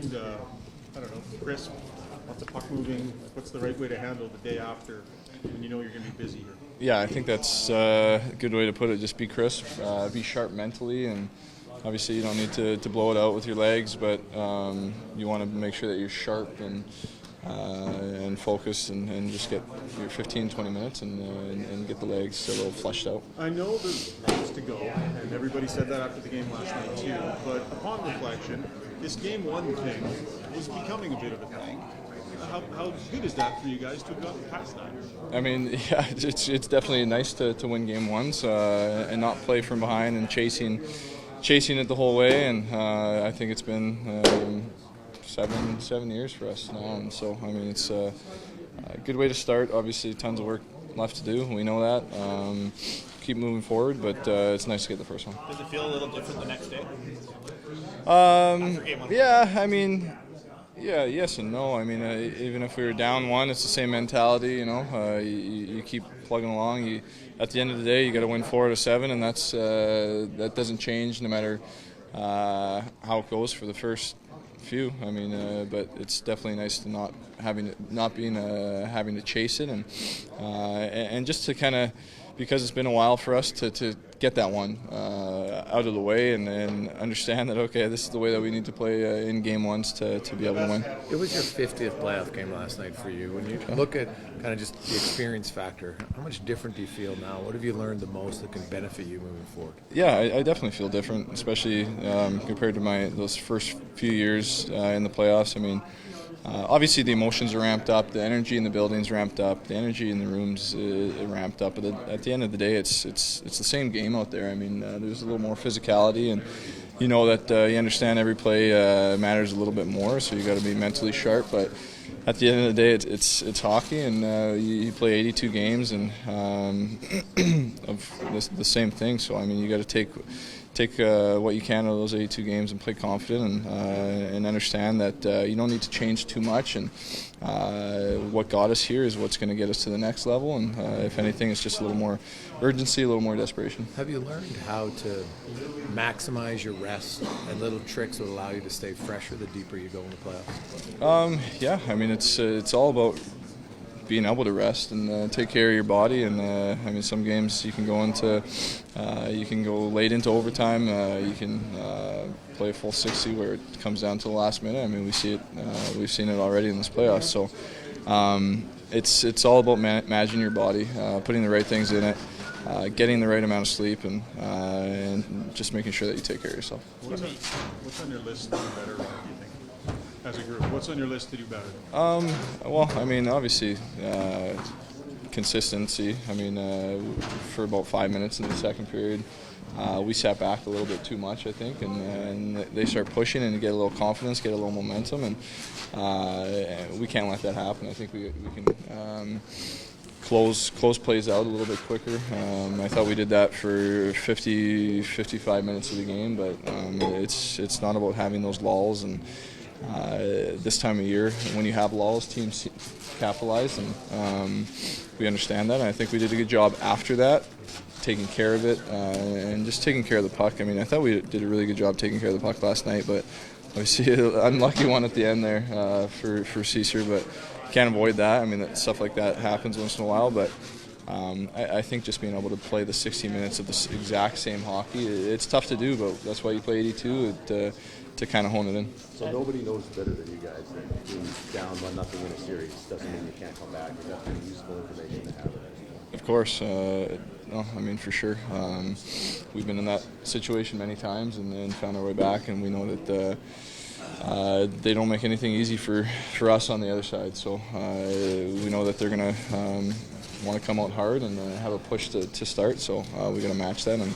seemed, I don't know, crisp, lots of puck moving. What's the right way to handle the day after when you know you're going to be busy here? Yeah, I think that's a good way to put it. Just be crisp, be sharp mentally, and obviously you don't need to blow it out with your legs, but you want to make sure that you're sharp and focused and just get your 15-20 minutes and get the legs a little flushed out. I know there's ways to go, and everybody said that after the game last night too, but upon reflection, this game one thing was becoming a bit of a thing. How good is that for you guys to have gotten past that? I mean, yeah, it's definitely nice to win game ones and not play from behind and chasing it the whole way. And I think it's been 7 years for us now, and so I mean it's a good way to start. Obviously, tons of work left to do. We know that. Keep moving forward, but it's nice to get the first one. Does it feel a little different the next day? Yeah, I mean. Yeah, yes and no. I mean, even if we were down one, it's the same mentality. You know, you keep plugging along. At the end of the day, you got to win 4 out of 7, and that doesn't change no matter how it goes for the first few. I mean, but it's definitely nice to not having to chase it and just to kind of, because it's been a while for us to get that one out of the way and understand that, okay, this is the way that we need to play in game ones to be able to win. It was your 50th playoff game last night for you. When you look at kind of just the experience factor, how much different do you feel now? What have you learned the most that can benefit you moving forward? Yeah, I definitely feel different, especially compared to those first few years in the playoffs. I mean, obviously the emotions are ramped up, the energy in the building's ramped up, the energy in the rooms ramped up. But at the end of the day, it's the same game out there. I mean, there's a little more physicality, and you know that you understand every play matters a little bit more, so you got to be mentally sharp. But at the end of the day, it's hockey, and you play 82 games and of the same thing. So I mean, you got to take what you can out of those 82 games and play confident and understand that you don't need to change too much, and what got us here is what's going to get us to the next level, and if anything, it's just a little more urgency, a little more desperation. Have you learned how to maximize your rest and little tricks that allow you to stay fresher the deeper you go in the playoffs? Yeah, I mean, it's all about being able to rest and take care of your body, and I mean, some games you can go late into overtime. You can play a full 60 where it comes down to the last minute. I mean, we've seen it already in this playoffs. So it's all about managing your body, putting the right things in it, getting the right amount of sleep, and just making sure that you take care of yourself. What's on your list to do better, do you think? As a group, what's on your list to do better? Well, I mean, obviously, consistency. I mean, for about 5 minutes in the second period, we sat back a little bit too much, I think, and they start pushing and get a little confidence, get a little momentum, and we can't let that happen. I think we can close plays out a little bit quicker. I thought we did that for 55 minutes of the game, but it's not about having those lulls, and this time of year, when you have lulls, teams capitalize, and we understand that. And I think we did a good job after that, taking care of it and just taking care of the puck. I mean, I thought we did a really good job taking care of the puck last night, but obviously an unlucky one at the end there for Caesar, but can't avoid that. I mean, stuff like that happens once in a while, but I think just being able to play the 60 minutes of the exact same hockey, it's tough to do, but that's why you play 82 to kind of hone it in. So nobody knows better than you guys that being down 1-0 in a series doesn't mean you can't come back. Is that pretty useful information to have? Of course. No, I mean, for sure. We've been in that situation many times and found our way back, and we know that they don't make anything easy for us on the other side. So we know that they're going to want to come out hard and have a push to start. So we got to match that and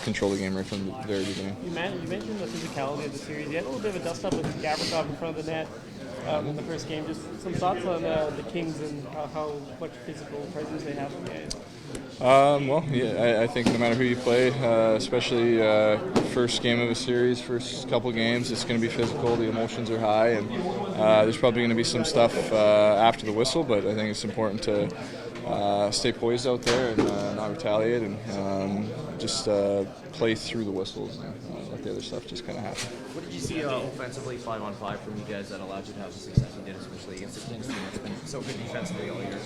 control the game right from the very beginning. You mentioned the physicality of the series. You had a little bit of a dust-up with Gavrikov in front of the net in the first game. Just some thoughts on the Kings and how much physical presence they have in the game? Well, yeah, I think no matter who you play, especially first game of a series, first couple games, it's going to be physical. The emotions are high, and there's probably going to be some stuff after the whistle, but I think it's important to stay poised out there and not retaliate and just play through the whistles and let the other stuff just kind of happen. What did you see offensively, 5-on-5 from you guys that allowed you to have the success you did, especially against the Kings team that's been so good defensively all year?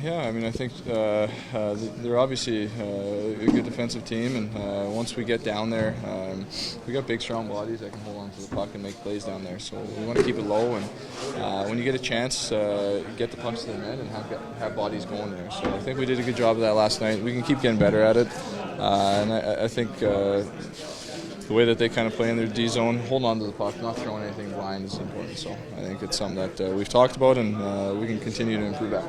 Yeah, I mean, I think they're obviously a good defensive team, and once we get down there, we got big, strong bodies that can hold on to the puck and make plays down there. So we want to keep it low, and when you get a chance, get the pucks to the net and have bodies going there. So I think we did a good job of that last night. We can keep getting better at it, and I think the way that they kind of play in their D zone, holding on to the puck, not throwing anything blind is important. So I think it's something that we've talked about, and we can continue to improve that.